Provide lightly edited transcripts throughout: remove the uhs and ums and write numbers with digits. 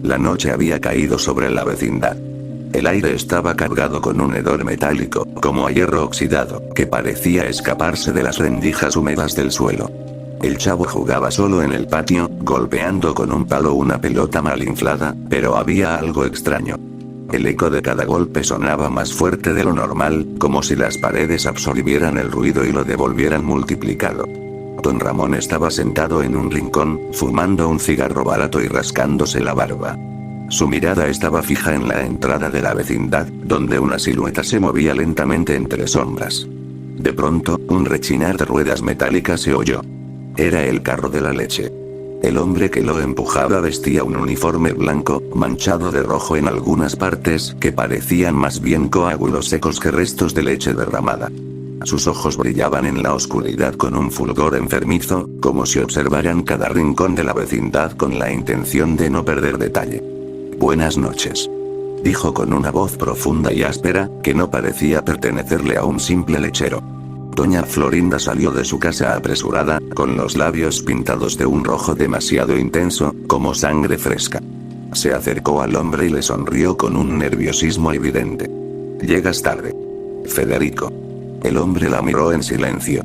La noche había caído sobre la vecindad. El aire estaba cargado con un hedor metálico, como a hierro oxidado, que parecía escaparse de las rendijas húmedas del suelo. El chavo jugaba solo en el patio, golpeando con un palo una pelota mal inflada, pero había algo extraño. El eco de cada golpe sonaba más fuerte de lo normal, como si las paredes absorbieran el ruido y lo devolvieran multiplicado. Don Ramón estaba sentado en un rincón, fumando un cigarro barato y rascándose la barba. Su mirada estaba fija en la entrada de la vecindad, donde una silueta se movía lentamente entre sombras. De pronto, un rechinar de ruedas metálicas se oyó. Era el carro de la leche. El hombre que lo empujaba vestía un uniforme blanco, manchado de rojo en algunas partes, que parecían más bien coágulos secos que restos de leche derramada. Sus ojos brillaban en la oscuridad con un fulgor enfermizo, como si observaran cada rincón de la vecindad con la intención de no perder detalle. «Buenas noches», dijo con una voz profunda y áspera, que no parecía pertenecerle a un simple lechero. Doña Florinda salió de su casa apresurada, con los labios pintados de un rojo demasiado intenso, como sangre fresca. Se acercó al hombre y le sonrió con un nerviosismo evidente. «Llegas tarde, Federico». El hombre la miró en silencio.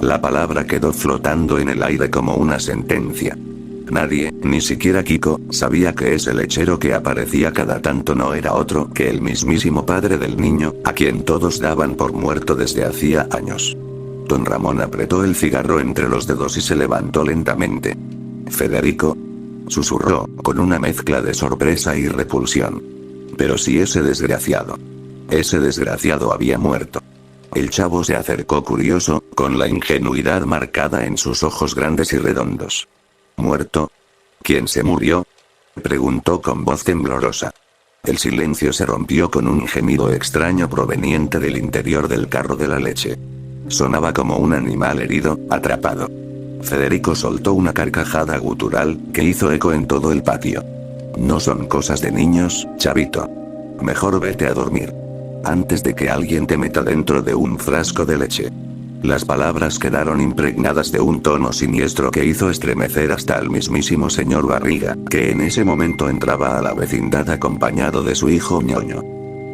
La palabra quedó flotando en el aire como una sentencia. Nadie, ni siquiera Kiko, sabía que ese lechero que aparecía cada tanto no era otro que el mismísimo padre del niño, a quien todos daban por muerto desde hacía años. Don Ramón apretó el cigarro entre los dedos y se levantó lentamente. «Federico», susurró, con una mezcla de sorpresa y repulsión. «Pero si ese desgraciado había muerto». El chavo se acercó curioso, con la ingenuidad marcada en sus ojos grandes y redondos. «¿Muerto? ¿Quién se murió?», preguntó con voz temblorosa. El silencio se rompió con un gemido extraño proveniente del interior del carro de la leche. Sonaba como un animal herido, atrapado. Federico soltó una carcajada gutural, que hizo eco en todo el patio. «No son cosas de niños, chavito. Mejor vete a dormir. Antes de que alguien te meta dentro de un frasco de leche». Las palabras quedaron impregnadas de un tono siniestro que hizo estremecer hasta al mismísimo señor Barriga, que en ese momento entraba a la vecindad acompañado de su hijo ñoño.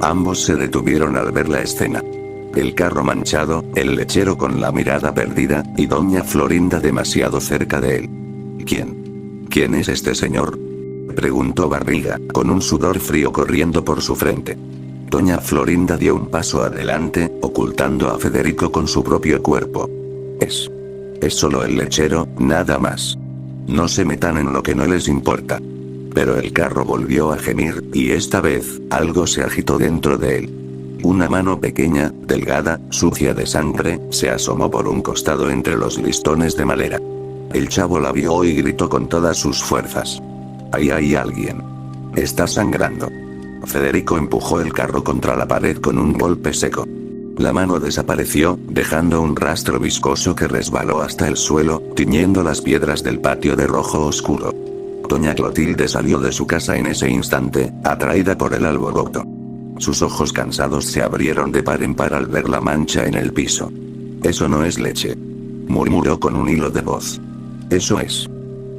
Ambos se detuvieron al ver la escena. El carro manchado, el lechero con la mirada perdida, y doña Florinda demasiado cerca de él. ¿Quién es este señor?», preguntó Barriga, con un sudor frío corriendo por su frente. Doña Florinda dio un paso adelante, ocultando a Federico con su propio cuerpo. Es solo el lechero, nada más. No se metan en lo que no les importa». Pero el carro volvió a gemir, y esta vez, algo se agitó dentro de él. Una mano pequeña, delgada, sucia de sangre, se asomó por un costado entre los listones de madera. El chavo la vio y gritó con todas sus fuerzas. «Ahí hay alguien. Está sangrando». Federico empujó el carro contra la pared con un golpe seco. La mano desapareció, dejando un rastro viscoso que resbaló hasta el suelo, tiñendo las piedras del patio de rojo oscuro. Doña Clotilde salió de su casa en ese instante, atraída por el alboroto. Sus ojos cansados se abrieron de par en par al ver la mancha en el piso. «Eso no es leche», murmuró con un hilo de voz. «Eso es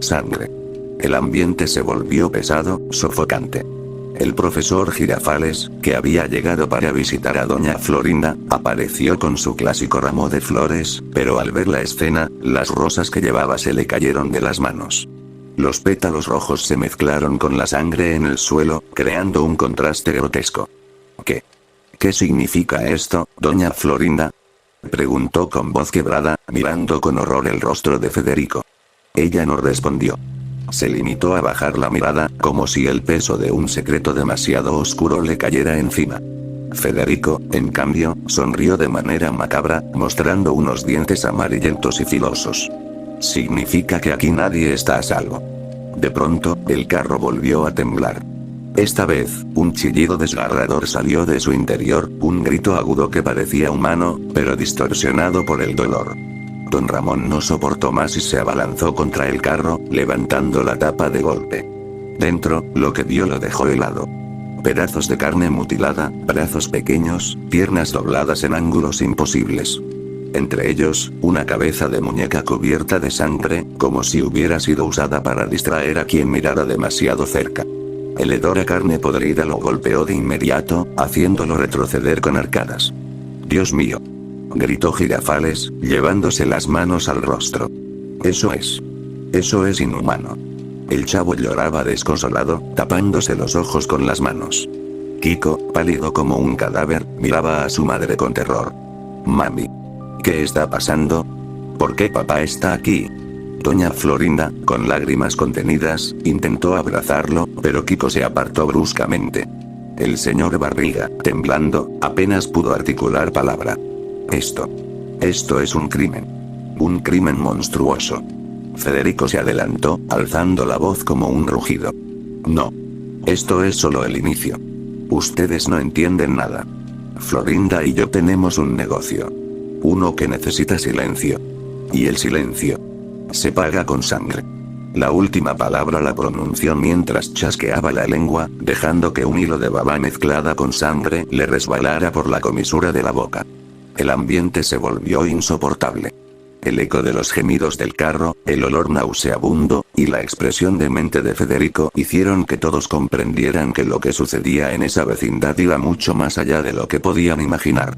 sangre». El ambiente se volvió pesado, sofocante. El profesor Girafales, que había llegado para visitar a doña Florinda, apareció con su clásico ramo de flores, pero al ver la escena, las rosas que llevaba se le cayeron de las manos. Los pétalos rojos se mezclaron con la sangre en el suelo, creando un contraste grotesco. ¿Qué significa esto, doña Florinda?», preguntó con voz quebrada, mirando con horror el rostro de Federico. Ella no respondió. Se limitó a bajar la mirada, como si el peso de un secreto demasiado oscuro le cayera encima. Federico, en cambio, sonrió de manera macabra, mostrando unos dientes amarillentos y filosos. «Significa que aquí nadie está a salvo». De pronto, el carro volvió a temblar. Esta vez, un chillido desgarrador salió de su interior, un grito agudo que parecía humano, pero distorsionado por el dolor. Don Ramón no soportó más y se abalanzó contra el carro, levantando la tapa de golpe. Dentro, lo que vio lo dejó helado. Pedazos de carne mutilada, brazos pequeños, piernas dobladas en ángulos imposibles. Entre ellos, una cabeza de muñeca cubierta de sangre, como si hubiera sido usada para distraer a quien mirara demasiado cerca. El hedor a carne podrida lo golpeó de inmediato, haciéndolo retroceder con arcadas. «Dios mío», gritó Girafales, llevándose las manos al rostro. Eso es inhumano». El chavo lloraba desconsolado, tapándose los ojos con las manos. Kiko, pálido como un cadáver, miraba a su madre con terror. «Mami. ¿Qué está pasando? ¿Por qué papá está aquí?» Doña Florinda, con lágrimas contenidas, intentó abrazarlo, pero Kiko se apartó bruscamente. El señor Barriga, temblando, apenas pudo articular palabra. Esto es un crimen. Un crimen monstruoso. Federico se adelantó, alzando la voz como un rugido. «No. Esto es solo el inicio. Ustedes no entienden nada. Florinda y yo tenemos un negocio. Uno que necesita silencio. Y el silencio se paga con sangre». La última palabra la pronunció mientras chasqueaba la lengua, dejando que un hilo de baba mezclada con sangre le resbalara por la comisura de la boca. El ambiente se volvió insoportable. El eco de los gemidos del carro, el olor nauseabundo, y la expresión demente de Federico hicieron que todos comprendieran que lo que sucedía en esa vecindad iba mucho más allá de lo que podían imaginar.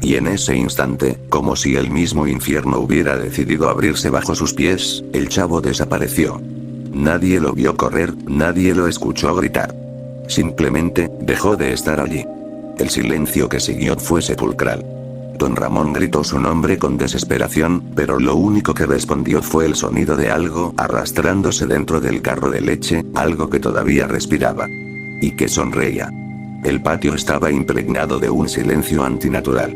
Y en ese instante, como si el mismo infierno hubiera decidido abrirse bajo sus pies, el chavo desapareció. Nadie lo vio correr, nadie lo escuchó gritar. Simplemente, dejó de estar allí. El silencio que siguió fue sepulcral. Don Ramón gritó su nombre con desesperación, pero lo único que respondió fue el sonido de algo arrastrándose dentro del carro de leche, algo que todavía respiraba. Y que sonreía. El patio estaba impregnado de un silencio antinatural.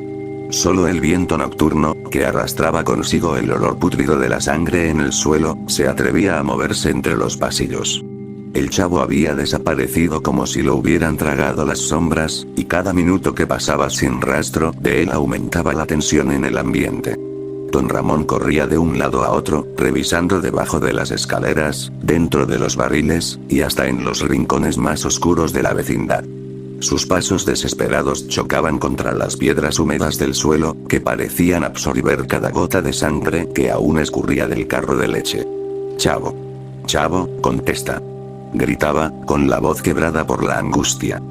Solo el viento nocturno, que arrastraba consigo el olor pútrido de la sangre en el suelo, se atrevía a moverse entre los pasillos. El chavo había desaparecido como si lo hubieran tragado las sombras, y cada minuto que pasaba sin rastro de él aumentaba la tensión en el ambiente. Don Ramón corría de un lado a otro, revisando debajo de las escaleras, dentro de los barriles, y hasta en los rincones más oscuros de la vecindad. Sus pasos desesperados chocaban contra las piedras húmedas del suelo, que parecían absorber cada gota de sangre que aún escurría del carro de leche. «Chavo. Chavo, contesta», gritaba, con la voz quebrada por la angustia.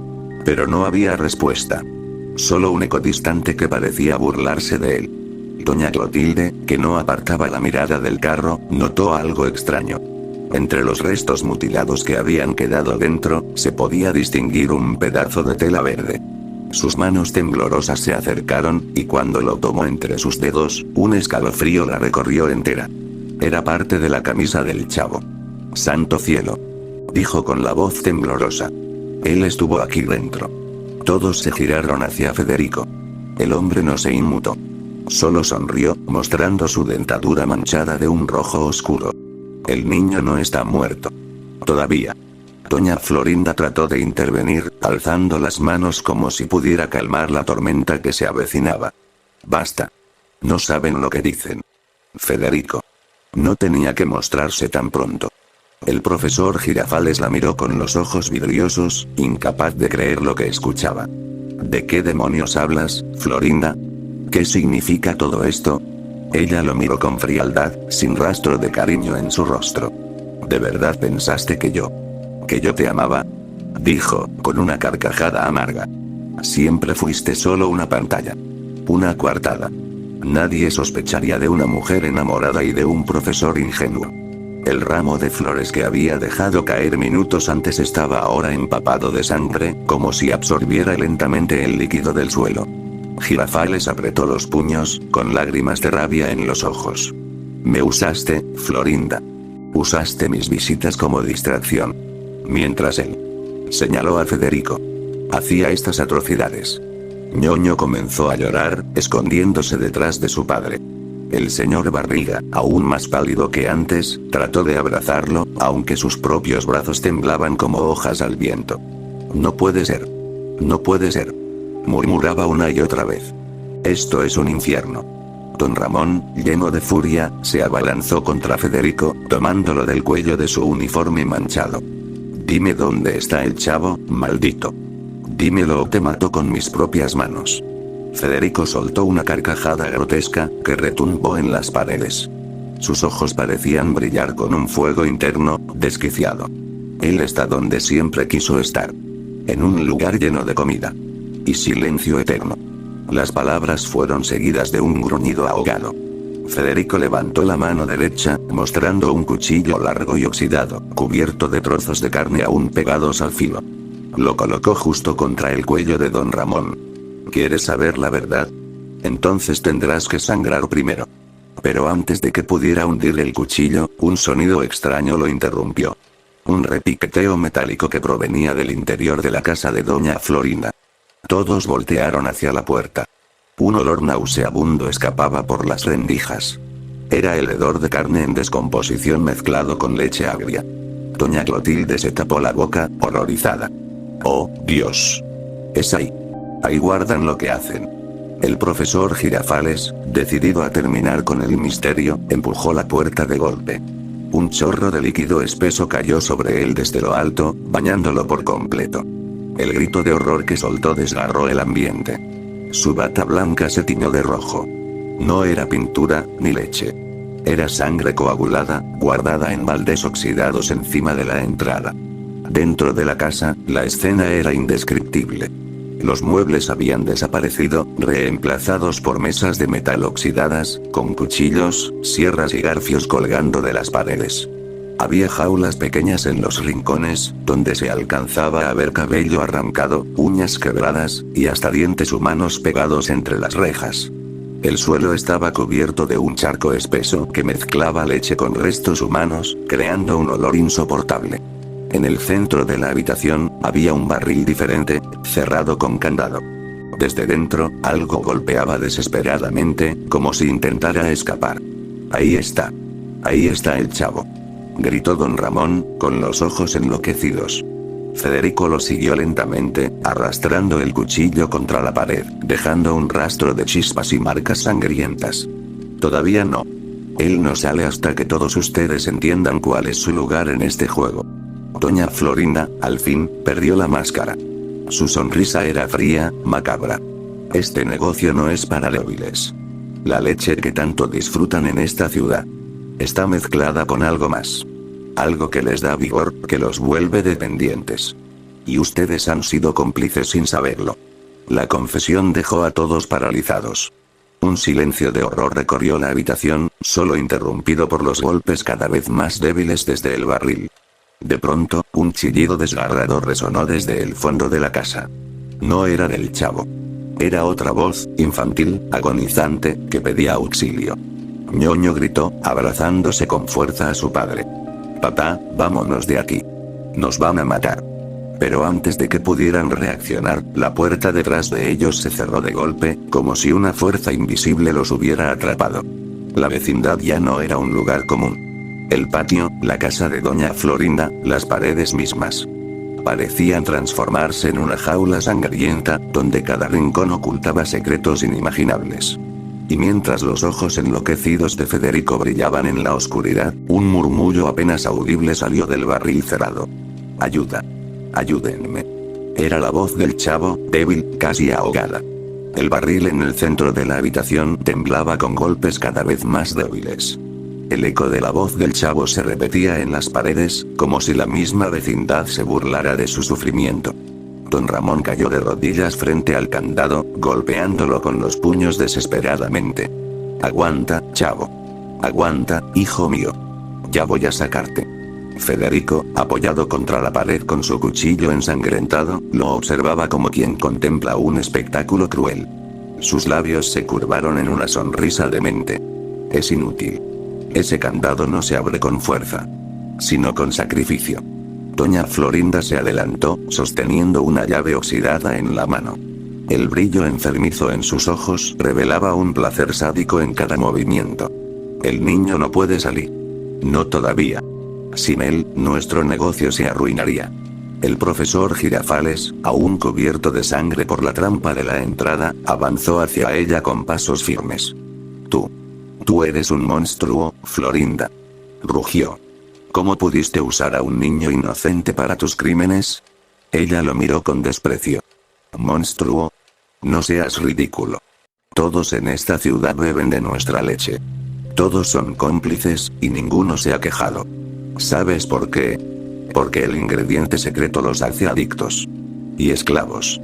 Pero no había respuesta. Solo un eco distante que parecía burlarse de él. Doña Clotilde, que no apartaba la mirada del carro, notó algo extraño. Entre los restos mutilados que habían quedado dentro, se podía distinguir un pedazo de tela verde. Sus manos temblorosas se acercaron, y cuando lo tomó entre sus dedos, un escalofrío la recorrió entera. Era parte de la camisa del chavo. «Santo cielo», dijo con la voz temblorosa. «Él estuvo aquí dentro». Todos se giraron hacia Federico. El hombre no se inmutó. Solo sonrió, mostrando su dentadura manchada de un rojo oscuro. «El niño no está muerto. Todavía». Doña Florinda trató de intervenir, alzando las manos como si pudiera calmar la tormenta que se avecinaba. «Basta. No saben lo que dicen. Federico no tenía que mostrarse tan pronto». El profesor Girafales la miró con los ojos vidriosos, incapaz de creer lo que escuchaba. «¿De qué demonios hablas, Florinda? ¿Qué significa todo esto?» Ella lo miró con frialdad, sin rastro de cariño en su rostro. «¿De verdad pensaste que yo te amaba?», dijo, con una carcajada amarga. «Siempre fuiste solo una pantalla. Una coartada. Nadie sospecharía de una mujer enamorada y de un profesor ingenuo». El ramo de flores que había dejado caer minutos antes estaba ahora empapado de sangre, como si absorbiera lentamente el líquido del suelo. Girafales apretó los puños, con lágrimas de rabia en los ojos. «Me usaste, Florinda. Usaste mis visitas como distracción». Mientras él señaló a Federico. Hacía estas atrocidades. Ñoño comenzó a llorar, escondiéndose detrás de su padre. El señor Barriga, aún más pálido que antes, trató de abrazarlo, aunque sus propios brazos temblaban como hojas al viento. «No puede ser. No puede ser», murmuraba una y otra vez. «Esto es un infierno». Don Ramón, lleno de furia, se abalanzó contra Federico, tomándolo del cuello de su uniforme manchado. «Dime dónde está el chavo, maldito. Dímelo o te mato con mis propias manos». Federico soltó una carcajada grotesca, que retumbó en las paredes. Sus ojos parecían brillar con un fuego interno, desquiciado. Él está donde siempre quiso estar. En un lugar lleno de comida. Y silencio eterno. Las palabras fueron seguidas de un gruñido ahogado. Federico levantó la mano derecha, mostrando un cuchillo largo y oxidado, cubierto de trozos de carne aún pegados al filo. Lo colocó justo contra el cuello de don Ramón. ¿Quieres saber la verdad? Entonces tendrás que sangrar primero. Pero antes de que pudiera hundir el cuchillo, un sonido extraño lo interrumpió. Un repiqueteo metálico que provenía del interior de la casa de doña Florinda. Todos voltearon hacia la puerta. Un olor nauseabundo escapaba por las rendijas. Era el hedor de carne en descomposición mezclado con leche agria. Doña Clotilde se tapó la boca, horrorizada. ¡Oh, Dios! Es ahí. Ahí guardan lo que hacen. El profesor Girafales, decidido a terminar con el misterio, empujó la puerta de golpe. Un chorro de líquido espeso cayó sobre él desde lo alto, bañándolo por completo. El grito de horror que soltó desgarró el ambiente. Su bata blanca se tiñó de rojo. No era pintura, ni leche. Era sangre coagulada, guardada en baldes oxidados encima de la entrada. Dentro de la casa, la escena era indescriptible. Los muebles habían desaparecido, reemplazados por mesas de metal oxidadas, con cuchillos, sierras y garfios colgando de las paredes. Había jaulas pequeñas en los rincones, donde se alcanzaba a ver cabello arrancado, uñas quebradas, y hasta dientes humanos pegados entre las rejas. El suelo estaba cubierto de un charco espeso que mezclaba leche con restos humanos, creando un olor insoportable. En el centro de la habitación, había un barril diferente, cerrado con candado. Desde dentro, algo golpeaba desesperadamente, como si intentara escapar. Ahí está. Ahí está el chavo. Gritó don Ramón, con los ojos enloquecidos. Federico lo siguió lentamente, arrastrando el cuchillo contra la pared, dejando un rastro de chispas y marcas sangrientas. Todavía no. Él no sale hasta que todos ustedes entiendan cuál es su lugar en este juego. Doña Florinda, al fin, perdió la máscara. Su sonrisa era fría, macabra. Este negocio no es para débiles. La leche que tanto disfrutan en esta ciudad está mezclada con algo más. Algo que les da vigor, que los vuelve dependientes. Y ustedes han sido cómplices sin saberlo. La confesión dejó a todos paralizados. Un silencio de horror recorrió la habitación, solo interrumpido por los golpes cada vez más débiles desde el barril. De pronto, un chillido desgarrador resonó desde el fondo de la casa. No era del chavo. Era otra voz, infantil, agonizante, que pedía auxilio. Ñoño gritó, abrazándose con fuerza a su padre. Papá, vámonos de aquí. Nos van a matar. Pero antes de que pudieran reaccionar, la puerta detrás de ellos se cerró de golpe, como si una fuerza invisible los hubiera atrapado. La vecindad ya no era un lugar común. El patio, la casa de doña Florinda, las paredes mismas. Parecían transformarse en una jaula sangrienta, donde cada rincón ocultaba secretos inimaginables. Y mientras los ojos enloquecidos de Federico brillaban en la oscuridad, un murmullo apenas audible salió del barril cerrado. Ayuda. Ayúdenme. Era la voz del chavo, débil, casi ahogada. El barril en el centro de la habitación temblaba con golpes cada vez más débiles. El eco de la voz del chavo se repetía en las paredes, como si la misma vecindad se burlara de su sufrimiento. Don Ramón cayó de rodillas frente al candado, golpeándolo con los puños desesperadamente. Aguanta, chavo. Aguanta, hijo mío. Ya voy a sacarte. Federico, apoyado contra la pared con su cuchillo ensangrentado, lo observaba como quien contempla un espectáculo cruel. Sus labios se curvaron en una sonrisa demente. Es inútil. Ese candado no se abre con fuerza, sino con sacrificio. Doña Florinda se adelantó, sosteniendo una llave oxidada en la mano. El brillo enfermizo en sus ojos revelaba un placer sádico en cada movimiento. El niño no puede salir. No todavía. Sin él, nuestro negocio se arruinaría. El profesor Girafales, aún cubierto de sangre por la trampa de la entrada, avanzó hacia ella con pasos firmes. Tú eres un monstruo, Florinda. Rugió. ¿Cómo pudiste usar a un niño inocente para tus crímenes? Ella lo miró con desprecio. Monstruo. No seas ridículo. Todos en esta ciudad beben de nuestra leche. Todos son cómplices, y ninguno se ha quejado. ¿Sabes por qué? Porque el ingrediente secreto los hace adictos. Y esclavos.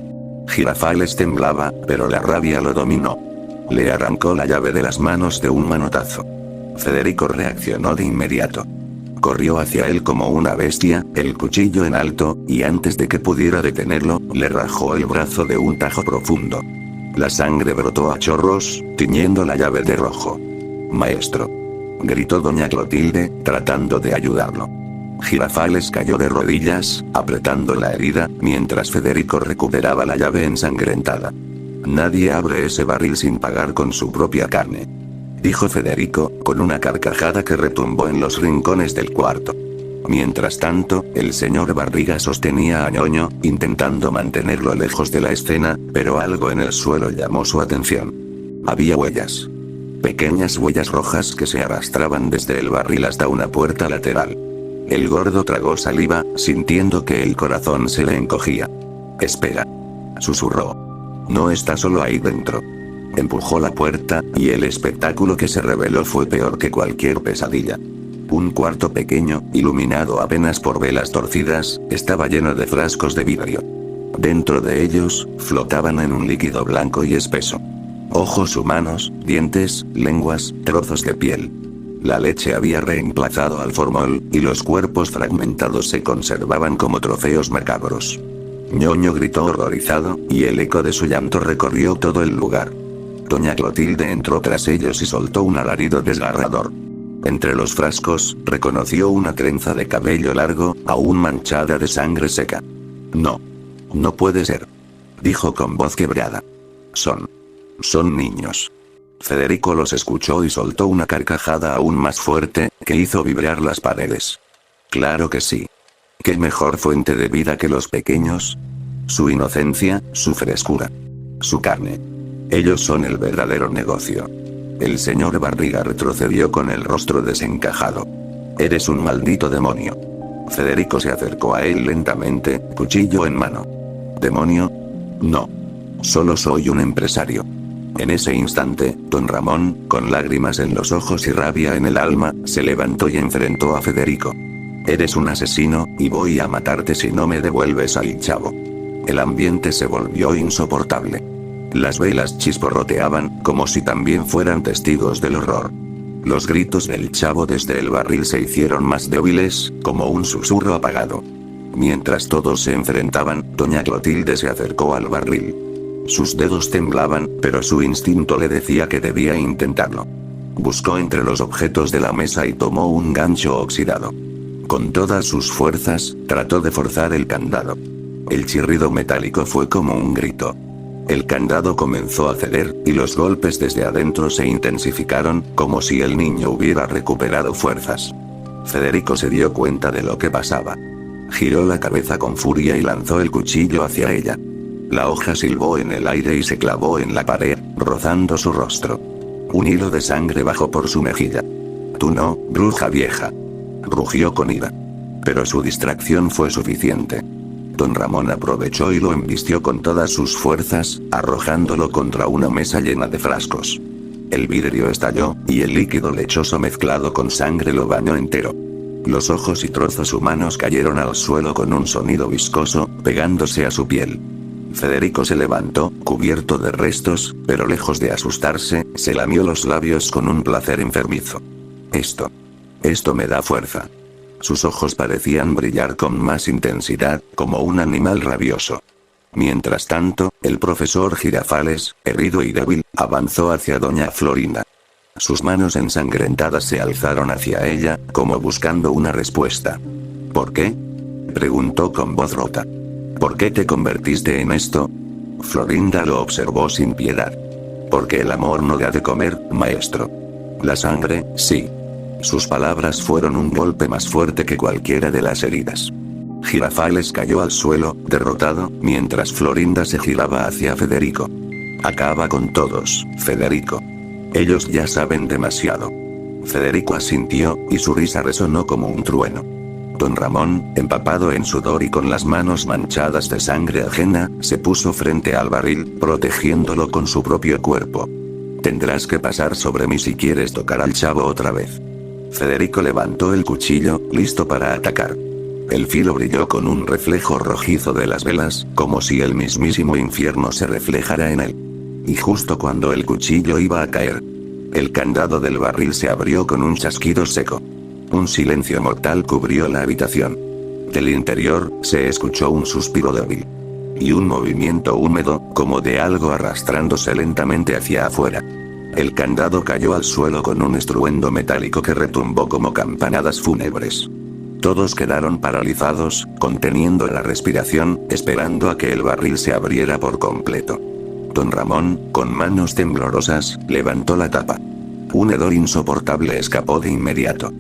Girafales temblaba, pero la rabia lo dominó. Le arrancó la llave de las manos de un manotazo. Federico reaccionó de inmediato. Corrió hacia él como una bestia, el cuchillo en alto, y antes de que pudiera detenerlo, le rajó el brazo de un tajo profundo. La sangre brotó a chorros, tiñendo la llave de rojo. «Maestro», gritó doña Clotilde, tratando de ayudarlo. Girafales cayó de rodillas, apretando la herida, mientras Federico recuperaba la llave ensangrentada. «Nadie abre ese barril sin pagar con su propia carne», dijo Federico, con una carcajada que retumbó en los rincones del cuarto. Mientras tanto, el señor Barriga sostenía a Ñoño, intentando mantenerlo lejos de la escena, pero algo en el suelo llamó su atención. Había huellas. Pequeñas huellas rojas que se arrastraban desde el barril hasta una puerta lateral. El gordo tragó saliva, sintiendo que el corazón se le encogía. «Espera», susurró. «No está solo ahí dentro». Empujó la puerta, y el espectáculo que se reveló fue peor que cualquier pesadilla. Un cuarto pequeño, iluminado apenas por velas torcidas, estaba lleno de frascos de vidrio. Dentro de ellos, flotaban en un líquido blanco y espeso. Ojos humanos, dientes, lenguas, trozos de piel. La leche había reemplazado al formol, y los cuerpos fragmentados se conservaban como trofeos macabros. Ñoño gritó horrorizado, y el eco de su llanto recorrió todo el lugar. Doña Clotilde entró tras ellos y soltó un alarido desgarrador. Entre los frascos, reconoció una trenza de cabello largo, aún manchada de sangre seca. «No. No puede ser», dijo con voz quebrada. Son niños». Federico los escuchó y soltó una carcajada aún más fuerte, que hizo vibrar las paredes. «Claro que sí. ¿Qué mejor fuente de vida que los pequeños? Su inocencia, su frescura. Su carne. Ellos son el verdadero negocio». El señor Barriga retrocedió con el rostro desencajado. «Eres un maldito demonio». Federico se acercó a él lentamente, cuchillo en mano. «¿Demonio? No. Solo soy un empresario». En ese instante, don Ramón, con lágrimas en los ojos y rabia en el alma, se levantó y enfrentó a Federico. «Eres un asesino, y voy a matarte si no me devuelves al chavo». El ambiente se volvió insoportable. Las velas chisporroteaban, como si también fueran testigos del horror. Los gritos del chavo desde el barril se hicieron más débiles, como un susurro apagado. Mientras todos se enfrentaban, doña Clotilde se acercó al barril. Sus dedos temblaban, pero su instinto le decía que debía intentarlo. Buscó entre los objetos de la mesa y tomó un gancho oxidado. Con todas sus fuerzas, trató de forzar el candado. El chirrido metálico fue como un grito. El candado comenzó a ceder, y los golpes desde adentro se intensificaron, como si el niño hubiera recuperado fuerzas. Federico se dio cuenta de lo que pasaba. Giró la cabeza con furia y lanzó el cuchillo hacia ella. La hoja silbó en el aire y se clavó en la pared, rozando su rostro. Un hilo de sangre bajó por su mejilla. «Tú no, bruja vieja», rugió con ira. Pero su distracción fue suficiente. Don Ramón aprovechó y lo embistió con todas sus fuerzas, arrojándolo contra una mesa llena de frascos. El vidrio estalló, y el líquido lechoso mezclado con sangre lo bañó entero. Los ojos y trozos humanos cayeron al suelo con un sonido viscoso, pegándose a su piel. Federico se levantó, cubierto de restos, pero lejos de asustarse, se lamió los labios con un placer enfermizo. Esto me da fuerza». Sus ojos parecían brillar con más intensidad, como un animal rabioso. Mientras tanto, el profesor Girafales, herido y débil, avanzó hacia doña Florinda. Sus manos ensangrentadas se alzaron hacia ella, como buscando una respuesta. «¿Por qué?», preguntó con voz rota. «¿Por qué te convertiste en esto?». Florinda lo observó sin piedad. «Porque el amor no da de comer, maestro». «La sangre, sí». Sus palabras fueron un golpe más fuerte que cualquiera de las heridas. Girafales cayó al suelo, derrotado, mientras Florinda se giraba hacia Federico. «Acaba con todos, Federico. Ellos ya saben demasiado». Federico asintió, y su risa resonó como un trueno. Don Ramón, empapado en sudor y con las manos manchadas de sangre ajena, se puso frente al barril, protegiéndolo con su propio cuerpo. «Tendrás que pasar sobre mí si quieres tocar al chavo otra vez». Federico levantó el cuchillo, listo para atacar. El filo brilló con un reflejo rojizo de las velas, como si el mismísimo infierno se reflejara en él. Y justo cuando el cuchillo iba a caer, el candado del barril se abrió con un chasquido seco. Un silencio mortal cubrió la habitación. Del interior, se escuchó un suspiro débil. Y un movimiento húmedo, como de algo arrastrándose lentamente hacia afuera. El candado cayó al suelo con un estruendo metálico que retumbó como campanadas fúnebres. Todos quedaron paralizados, conteniendo la respiración, esperando a que el barril se abriera por completo. Don Ramón, con manos temblorosas, levantó la tapa. Un hedor insoportable escapó de inmediato.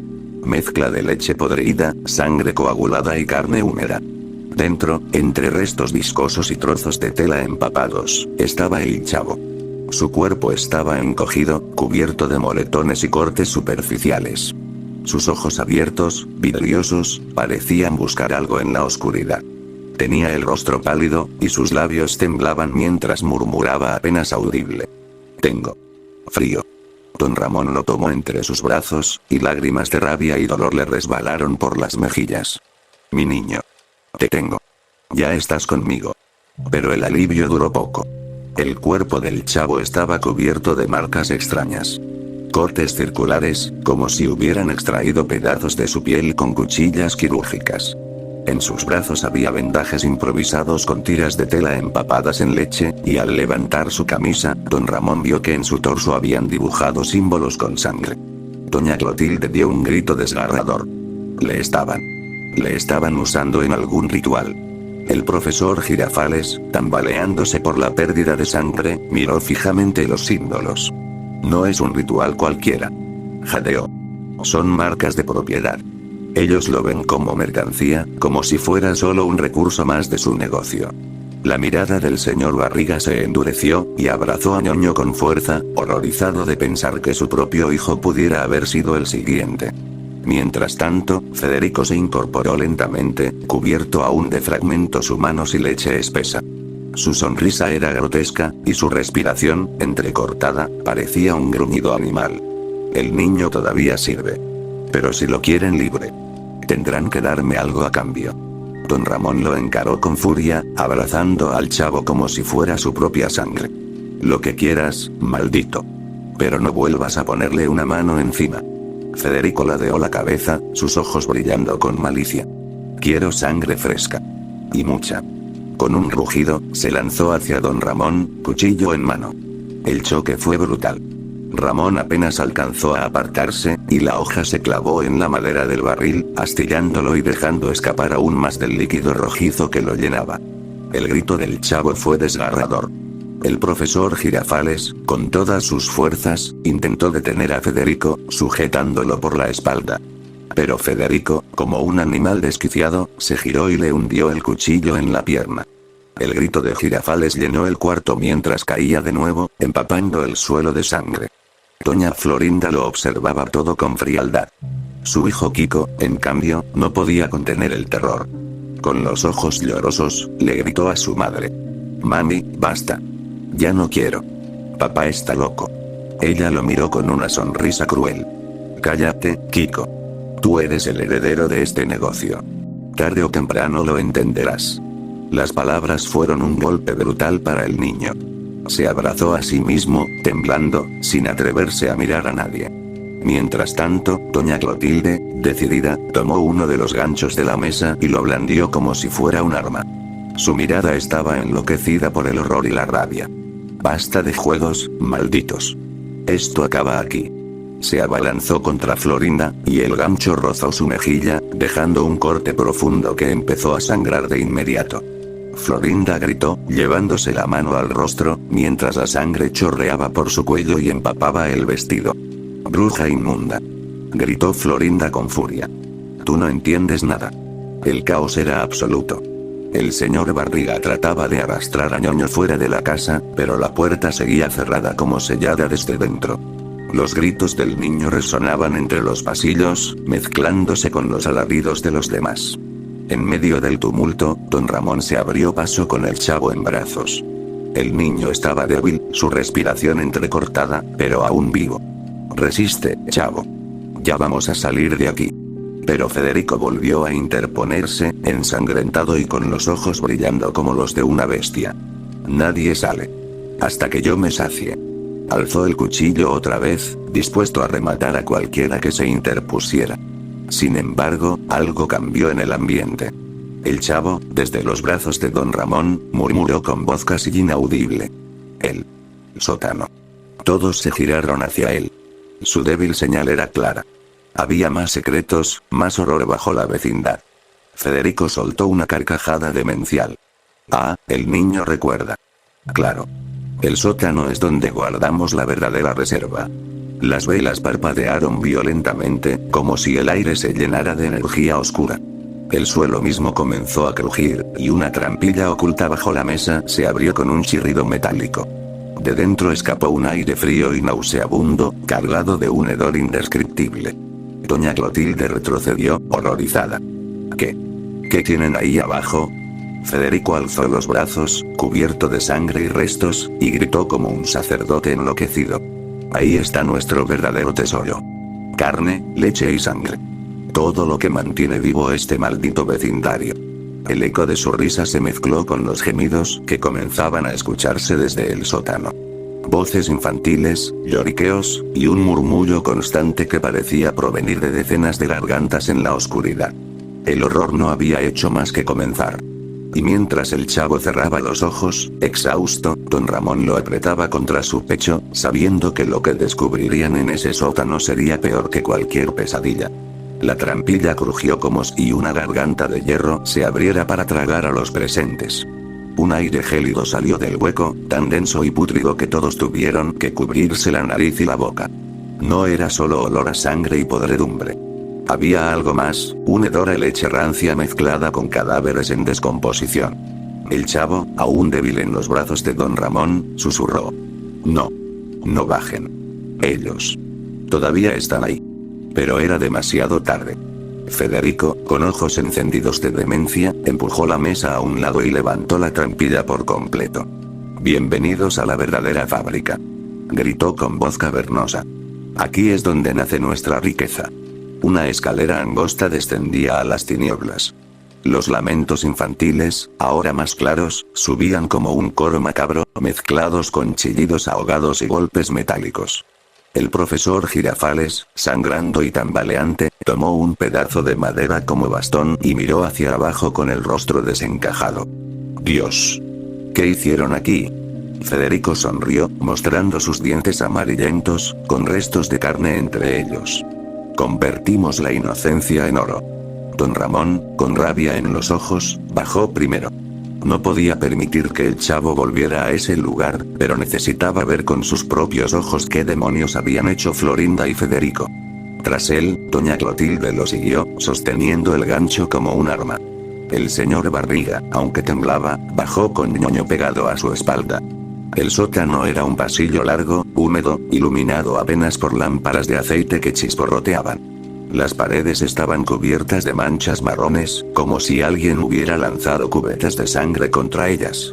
Mezcla de leche podrida, sangre coagulada y carne húmeda. Dentro, entre restos viscosos y trozos de tela empapados, estaba el chavo. Su cuerpo estaba encogido, cubierto de moretones y cortes superficiales. Sus ojos abiertos, vidriosos, parecían buscar algo en la oscuridad. Tenía el rostro pálido, y sus labios temblaban mientras murmuraba apenas audible. Tengo frío. Don Ramón lo tomó entre sus brazos, y lágrimas de rabia y dolor le resbalaron por las mejillas. Mi niño. Te tengo. Ya estás conmigo. Pero el alivio duró poco. El cuerpo del chavo estaba cubierto de marcas extrañas. Cortes circulares, como si hubieran extraído pedazos de su piel con cuchillas quirúrgicas. En sus brazos había vendajes improvisados con tiras de tela empapadas en leche, y al levantar su camisa, don Ramón vio que en su torso habían dibujado símbolos con sangre. Doña Clotilde dio un grito desgarrador. Le estaban usando en algún ritual. El profesor Girafales, tambaleándose por la pérdida de sangre, miró fijamente los símbolos. No es un ritual cualquiera. Jadeó. Son marcas de propiedad. Ellos lo ven como mercancía, como si fuera solo un recurso más de su negocio. La mirada del señor Barriga se endureció, y abrazó a Ñoño con fuerza, horrorizado de pensar que su propio hijo pudiera haber sido el siguiente. Mientras tanto, Federico se incorporó lentamente, cubierto aún de fragmentos humanos y leche espesa. Su sonrisa era grotesca, y su respiración, entrecortada, parecía un gruñido animal. El niño todavía sirve. Pero si lo quieren libre, tendrán que darme algo a cambio. Don Ramón lo encaró con furia, abrazando al chavo como si fuera su propia sangre. Lo que quieras, maldito. Pero no vuelvas a ponerle una mano encima. Federico ladeó la cabeza, sus ojos brillando con malicia. Quiero sangre fresca. Y mucha. Con un rugido, se lanzó hacia don Ramón, cuchillo en mano. El choque fue brutal. Ramón apenas alcanzó a apartarse, y la hoja se clavó en la madera del barril, astillándolo y dejando escapar aún más del líquido rojizo que lo llenaba. El grito del chavo fue desgarrador. El profesor Girafales, con todas sus fuerzas, intentó detener a Federico, sujetándolo por la espalda. Pero Federico, como un animal desquiciado, se giró y le hundió el cuchillo en la pierna. El grito de Girafales llenó el cuarto mientras caía de nuevo, empapando el suelo de sangre. Doña Florinda lo observaba todo con frialdad. Su hijo Kiko, en cambio, no podía contener el terror. Con los ojos llorosos, le gritó a su madre. Mami, basta. Ya no quiero. Papá está loco. Ella lo miró con una sonrisa cruel. Cállate, Kiko. Tú eres el heredero de este negocio. Tarde o temprano lo entenderás. Las palabras fueron un golpe brutal para el niño. Se abrazó a sí mismo, temblando, sin atreverse a mirar a nadie. Mientras tanto, doña Clotilde, decidida, tomó uno de los ganchos de la mesa y lo blandió como si fuera un arma. Su mirada estaba enloquecida por el horror y la rabia. Basta de juegos, malditos. Esto acaba aquí. Se abalanzó contra Florinda, y el gancho rozó su mejilla, dejando un corte profundo que empezó a sangrar de inmediato. Florinda gritó, llevándose la mano al rostro, mientras la sangre chorreaba por su cuello y empapaba el vestido. Bruja inmunda. Gritó Florinda con furia. Tú no entiendes nada. El caos era absoluto. El señor Barriga trataba de arrastrar a Ñoño fuera de la casa, pero la puerta seguía cerrada como sellada desde dentro. Los gritos del niño resonaban entre los pasillos, mezclándose con los alaridos de los demás. En medio del tumulto, don Ramón se abrió paso con el chavo en brazos. El niño estaba débil, su respiración entrecortada, pero aún vivo. Resiste, chavo. Ya vamos a salir de aquí. Pero Federico volvió a interponerse, ensangrentado y con los ojos brillando como los de una bestia. Nadie sale. Hasta que yo me sacie. Alzó el cuchillo otra vez, dispuesto a rematar a cualquiera que se interpusiera. Sin embargo, algo cambió en el ambiente. El chavo, desde los brazos de don Ramón, murmuró con voz casi inaudible. El sótano. Todos se giraron hacia él. Su débil señal era clara. Había más secretos, más horror bajo la vecindad. Federico soltó una carcajada demencial. Ah, el niño recuerda. Claro. El sótano es donde guardamos la verdadera reserva. Las velas parpadearon violentamente, como si el aire se llenara de energía oscura. El suelo mismo comenzó a crujir, y una trampilla oculta bajo la mesa se abrió con un chirrido metálico. De dentro escapó un aire frío y nauseabundo, cargado de un hedor indescriptible. Doña Clotilde retrocedió, horrorizada. ¿Qué tienen ahí abajo? Federico alzó los brazos, cubierto de sangre y restos, y gritó como un sacerdote enloquecido. Ahí está nuestro verdadero tesoro. Carne, leche y sangre. Todo lo que mantiene vivo este maldito vecindario. El eco de su risa se mezcló con los gemidos que comenzaban a escucharse desde el sótano. Voces infantiles, lloriqueos, y un murmullo constante que parecía provenir de decenas de gargantas en la oscuridad. El horror no había hecho más que comenzar. Y mientras el chavo cerraba los ojos, exhausto, don Ramón lo apretaba contra su pecho, sabiendo que lo que descubrirían en ese sótano sería peor que cualquier pesadilla. La trampilla crujió como si una garganta de hierro se abriera para tragar a los presentes. Un aire gélido salió del hueco, tan denso y pútrido que todos tuvieron que cubrirse la nariz y la boca. No era solo olor a sangre y podredumbre. Había algo más, un hedor a leche rancia mezclada con cadáveres en descomposición. El chavo, aún débil en los brazos de don Ramón, susurró. No. No bajen. Ellos. Todavía están ahí. Pero era demasiado tarde. Federico, con ojos encendidos de demencia, empujó la mesa a un lado y levantó la trampilla por completo. Bienvenidos a la verdadera fábrica. Gritó con voz cavernosa. Aquí es donde nace nuestra riqueza. Una escalera angosta descendía a las tinieblas. Los lamentos infantiles, ahora más claros, subían como un coro macabro, mezclados con chillidos ahogados y golpes metálicos. El profesor Girafales, sangrando y tambaleante, tomó un pedazo de madera como bastón y miró hacia abajo con el rostro desencajado. Dios. ¿Qué hicieron aquí? Federico sonrió, mostrando sus dientes amarillentos, con restos de carne entre ellos. Convertimos la inocencia en oro. Don Ramón, con rabia en los ojos, bajó primero. No podía permitir que el chavo volviera a ese lugar, pero necesitaba ver con sus propios ojos qué demonios habían hecho Florinda y Federico. Tras él, doña Clotilde lo siguió, sosteniendo el gancho como un arma. El señor Barriga, aunque temblaba, bajó con ñoño pegado a su espalda. El sótano era un pasillo largo, húmedo, iluminado apenas por lámparas de aceite que chisporroteaban. Las paredes estaban cubiertas de manchas marrones, como si alguien hubiera lanzado cubetas de sangre contra ellas.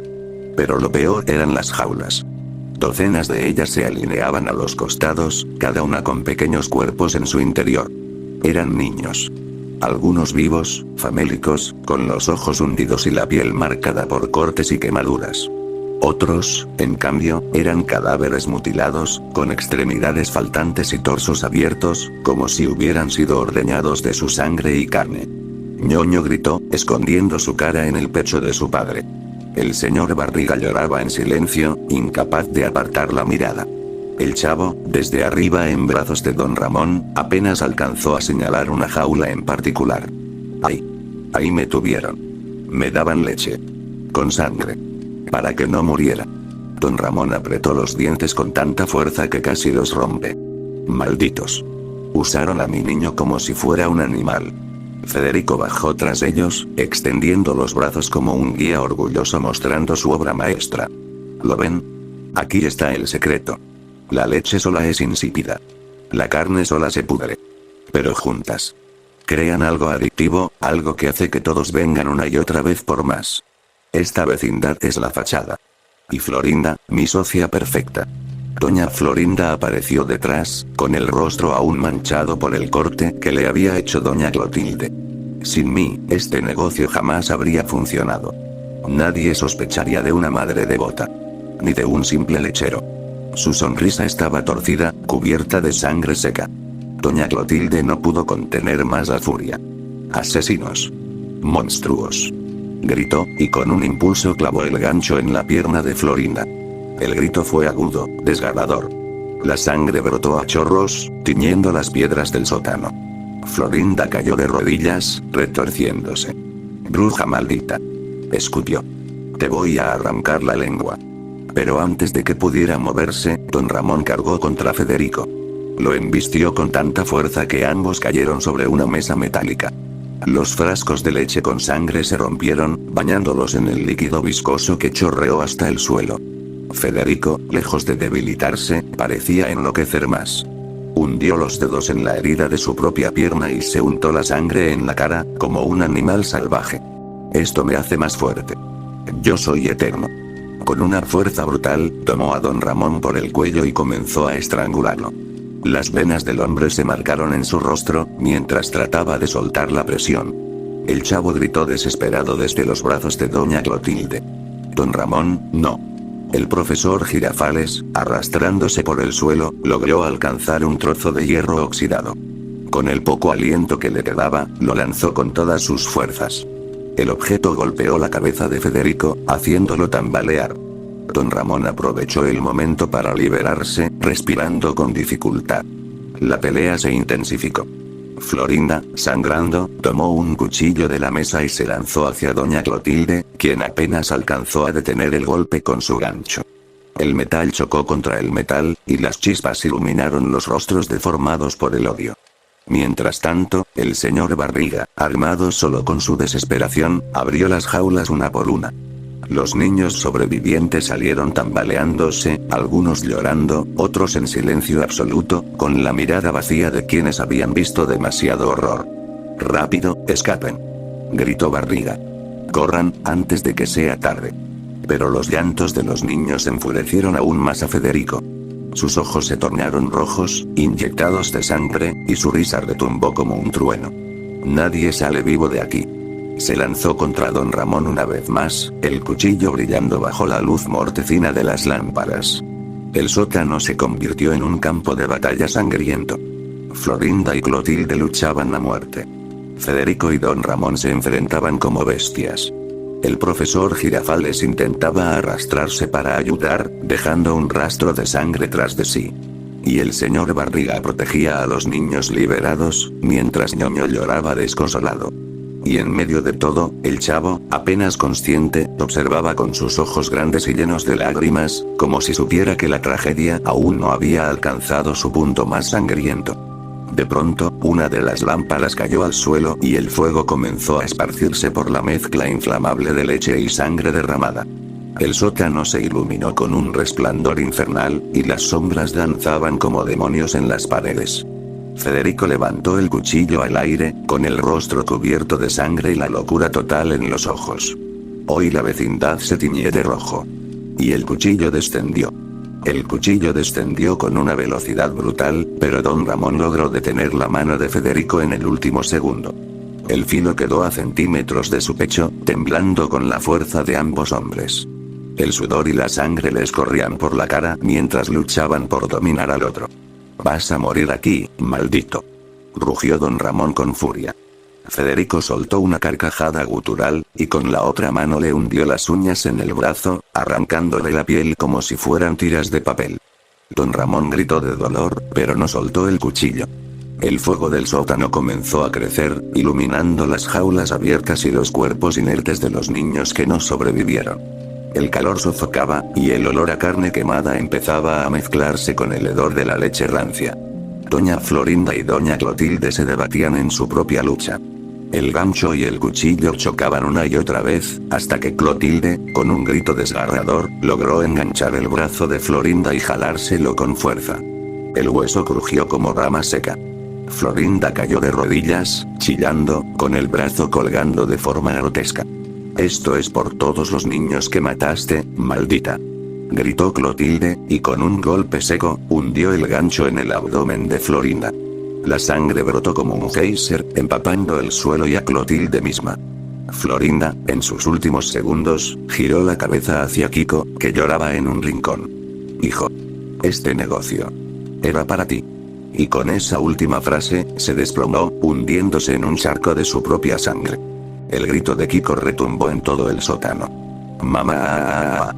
Pero lo peor eran las jaulas. Docenas de ellas se alineaban a los costados, cada una con pequeños cuerpos en su interior. Eran niños. Algunos vivos, famélicos, con los ojos hundidos y la piel marcada por cortes y quemaduras. Otros, en cambio, eran cadáveres mutilados, con extremidades faltantes y torsos abiertos, como si hubieran sido ordeñados de su sangre y carne. Ñoño gritó, escondiendo su cara en el pecho de su padre. El señor Barriga lloraba en silencio, incapaz de apartar la mirada. El chavo, desde arriba en brazos de don Ramón, apenas alcanzó a señalar una jaula en particular. Ahí me tuvieron. Me daban leche. Con sangre. Para que no muriera. Don Ramón apretó los dientes con tanta fuerza que casi los rompe. Malditos. Usaron a mi niño como si fuera un animal. Federico bajó tras ellos, extendiendo los brazos como un guía orgulloso mostrando su obra maestra. ¿Lo ven? Aquí está el secreto. La leche sola es insípida. La carne sola se pudre. Pero juntas. Crean algo adictivo, algo que hace que todos vengan una y otra vez por más. Esta vecindad es la fachada. Y Florinda, mi socia perfecta. Doña Florinda apareció detrás, con el rostro aún manchado por el corte que le había hecho doña Clotilde. Sin mí, este negocio jamás habría funcionado. Nadie sospecharía de una madre devota. Ni de un simple lechero. Su sonrisa estaba torcida, cubierta de sangre seca. Doña Clotilde no pudo contener más la furia. «Asesinos. Monstruos», gritó, y con un impulso clavó el gancho en la pierna de Florinda. El grito fue agudo, desgarrador. La sangre brotó a chorros, tiñendo las piedras del sótano. Florinda cayó de rodillas, retorciéndose. «Bruja maldita», escupió. «Te voy a arrancar la lengua». Pero antes de que pudiera moverse, don Ramón cargó contra Federico. Lo embistió con tanta fuerza que ambos cayeron sobre una mesa metálica. Los frascos de leche con sangre se rompieron, bañándolos en el líquido viscoso que chorreó hasta el suelo. Federico, lejos de debilitarse, parecía enloquecer más. Hundió los dedos en la herida de su propia pierna y se untó la sangre en la cara, como un animal salvaje. «Esto me hace más fuerte. Yo soy eterno». Con una fuerza brutal, tomó a don Ramón por el cuello y comenzó a estrangularlo. Las venas del hombre se marcaron en su rostro, mientras trataba de soltar la presión. El chavo gritó desesperado desde los brazos de doña Clotilde. «Don Ramón, no». El profesor Girafales, arrastrándose por el suelo, logró alcanzar un trozo de hierro oxidado. Con el poco aliento que le quedaba, lo lanzó con todas sus fuerzas. El objeto golpeó la cabeza de Federico, haciéndolo tambalear. Don Ramón aprovechó el momento para liberarse, respirando con dificultad. La pelea se intensificó. Florinda, sangrando, tomó un cuchillo de la mesa y se lanzó hacia doña Clotilde, quien apenas alcanzó a detener el golpe con su gancho. El metal chocó contra el metal, y las chispas iluminaron los rostros deformados por el odio. Mientras tanto, el señor Barriga, armado solo con su desesperación, abrió las jaulas una por una. Los niños sobrevivientes salieron tambaleándose, algunos llorando, otros en silencio absoluto, con la mirada vacía de quienes habían visto demasiado horror. «Rápido, escapen», gritó Barriga. «Corran, antes de que sea tarde». Pero los llantos de los niños enfurecieron aún más a Federico. Sus ojos se tornaron rojos, inyectados de sangre, y su risa retumbó como un trueno. «Nadie sale vivo de aquí». Se lanzó contra don Ramón una vez más, el cuchillo brillando bajo la luz mortecina de las lámparas. El sótano se convirtió en un campo de batalla sangriento. Florinda y Clotilde luchaban a muerte. Federico y don Ramón se enfrentaban como bestias. El profesor Girafales intentaba arrastrarse para ayudar, dejando un rastro de sangre tras de sí. Y el señor Barriga protegía a los niños liberados, mientras Ñoño lloraba desconsolado. Y en medio de todo, el chavo, apenas consciente, observaba con sus ojos grandes y llenos de lágrimas, como si supiera que la tragedia aún no había alcanzado su punto más sangriento. De pronto, una de las lámparas cayó al suelo y el fuego comenzó a esparcirse por la mezcla inflamable de leche y sangre derramada. El sótano se iluminó con un resplandor infernal, y las sombras danzaban como demonios en las paredes. Federico levantó el cuchillo al aire, con el rostro cubierto de sangre y la locura total en los ojos. Hoy la vecindad se tiñó de rojo. Y el cuchillo descendió. El cuchillo descendió con una velocidad brutal, pero don Ramón logró detener la mano de Federico en el último segundo. El filo quedó a centímetros de su pecho, temblando con la fuerza de ambos hombres. El sudor y la sangre les corrían por la cara mientras luchaban por dominar al otro. «Vas a morir aquí, maldito», rugió don Ramón con furia. Federico soltó una carcajada gutural, y con la otra mano le hundió las uñas en el brazo, arrancándole la piel como si fueran tiras de papel. Don Ramón gritó de dolor, pero no soltó el cuchillo. El fuego del sótano comenzó a crecer, iluminando las jaulas abiertas y los cuerpos inertes de los niños que no sobrevivieron. El calor sofocaba, y el olor a carne quemada empezaba a mezclarse con el hedor de la leche rancia. Doña Florinda y doña Clotilde se debatían en su propia lucha. El gancho y el cuchillo chocaban una y otra vez, hasta que Clotilde, con un grito desgarrador, logró enganchar el brazo de Florinda y jalárselo con fuerza. El hueso crujió como rama seca. Florinda cayó de rodillas, chillando, con el brazo colgando de forma grotesca. «Esto es por todos los niños que mataste, maldita», gritó Clotilde, y con un golpe seco, hundió el gancho en el abdomen de Florinda. La sangre brotó como un geyser, empapando el suelo y a Clotilde misma. Florinda, en sus últimos segundos, giró la cabeza hacia Kiko, que lloraba en un rincón. Hijo. Este negocio era para ti. Y con esa última frase, se desplomó, hundiéndose en un charco de su propia sangre. El grito de Kiko retumbó en todo el sótano. ¡Mamá!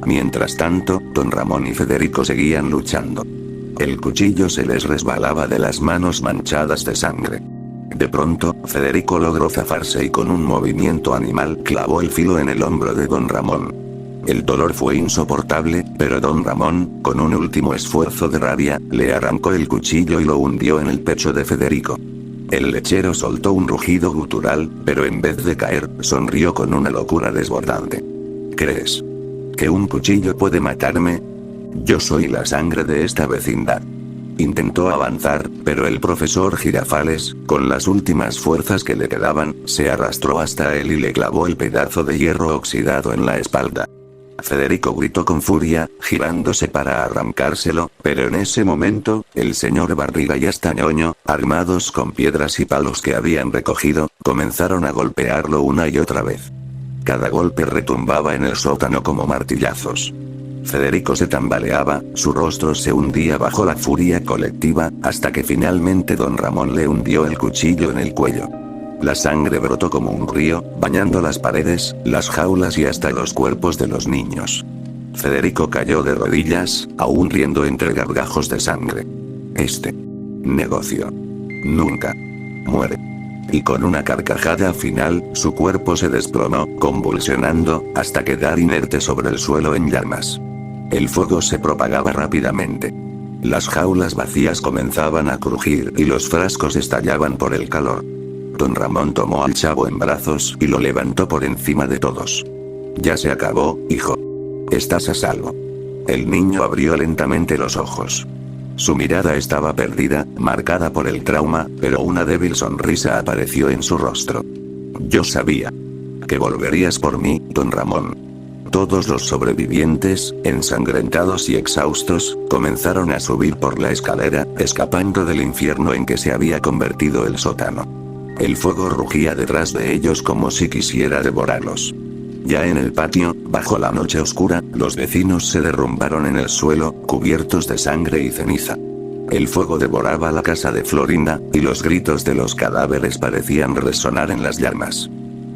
Mientras tanto, don Ramón y Federico seguían luchando. El cuchillo se les resbalaba de las manos manchadas de sangre. De pronto, Federico logró zafarse y con un movimiento animal clavó el filo en el hombro de don Ramón. El dolor fue insoportable, pero don Ramón, con un último esfuerzo de rabia, le arrancó el cuchillo y lo hundió en el pecho de Federico. El lechero soltó un rugido gutural, pero en vez de caer, sonrió con una locura desbordante. ¿Crees que un cuchillo puede matarme? Yo soy la sangre de esta vecindad. Intentó avanzar, pero el profesor Girafales, con las últimas fuerzas que le quedaban, se arrastró hasta él y le clavó el pedazo de hierro oxidado en la espalda. Federico gritó con furia, girándose para arrancárselo, pero en ese momento, el señor Barriga y Astañoño, armados con piedras y palos que habían recogido, comenzaron a golpearlo una y otra vez. Cada golpe retumbaba en el sótano como martillazos. Federico se tambaleaba, su rostro se hundía bajo la furia colectiva, hasta que finalmente don Ramón le hundió el cuchillo en el cuello. La sangre brotó como un río, bañando las paredes, las jaulas y hasta los cuerpos de los niños. Federico cayó de rodillas, aún riendo entre gargajos de sangre. Este negocio nunca muere. Y con una carcajada final, su cuerpo se desplomó, convulsionando, hasta quedar inerte sobre el suelo en llamas. El fuego se propagaba rápidamente. Las jaulas vacías comenzaban a crujir y los frascos estallaban por el calor. Don Ramón tomó al chavo en brazos y lo levantó por encima de todos. Ya se acabó, hijo. Estás a salvo. El niño abrió lentamente los ojos. Su mirada estaba perdida, marcada por el trauma, pero una débil sonrisa apareció en su rostro. Yo sabía que volverías por mí, don Ramón. Todos los sobrevivientes, ensangrentados y exhaustos, comenzaron a subir por la escalera, escapando del infierno en que se había convertido el sótano. El fuego rugía detrás de ellos como si quisiera devorarlos. Ya en el patio, bajo la noche oscura, los vecinos se derrumbaron en el suelo, cubiertos de sangre y ceniza. El fuego devoraba la casa de Florinda, y los gritos de los cadáveres parecían resonar en las llamas.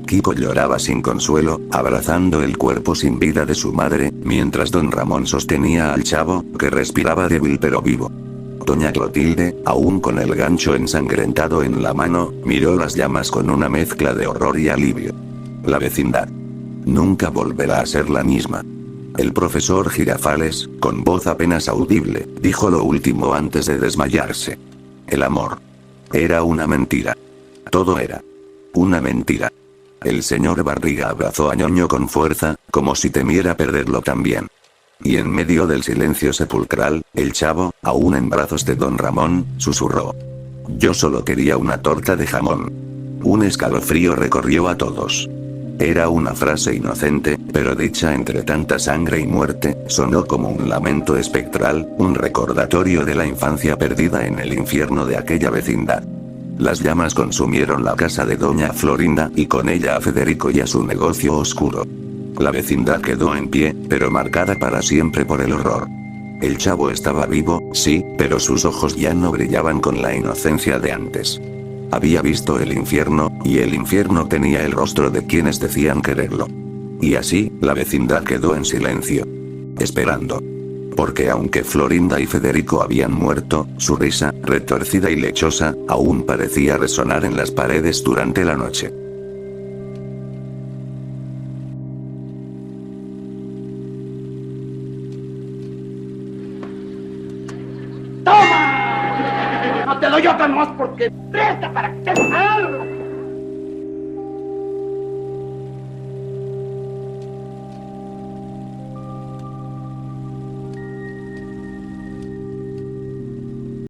Kiko lloraba sin consuelo, abrazando el cuerpo sin vida de su madre, mientras don Ramón sostenía al chavo, que respiraba débil pero vivo. Doña Clotilde, aún con el gancho ensangrentado en la mano, miró las llamas con una mezcla de horror y alivio. La vecindad nunca volverá a ser la misma. El profesor Girafales, con voz apenas audible, dijo lo último antes de desmayarse. El amor era una mentira. Todo era una mentira. El señor Barriga abrazó a Ñoño con fuerza, como si temiera perderlo también. Y en medio del silencio sepulcral, el chavo, aún en brazos de don Ramón, susurró. Yo solo quería una torta de jamón. Un escalofrío recorrió a todos. Era una frase inocente, pero dicha entre tanta sangre y muerte, sonó como un lamento espectral, un recordatorio de la infancia perdida en el infierno de aquella vecindad. Las llamas consumieron la casa de doña Florinda y con ella a Federico y a su negocio oscuro. La vecindad quedó en pie, pero marcada para siempre por el horror. El chavo estaba vivo, sí, pero sus ojos ya no brillaban con la inocencia de antes. Había visto el infierno, y el infierno tenía el rostro de quienes decían quererlo. Y así, la vecindad quedó en silencio. Esperando. Porque aunque Florinda y Federico habían muerto, su risa, retorcida y lechosa, aún parecía resonar en las paredes durante la noche. ¡Toma! No te doy otra más porque presta para que te algo.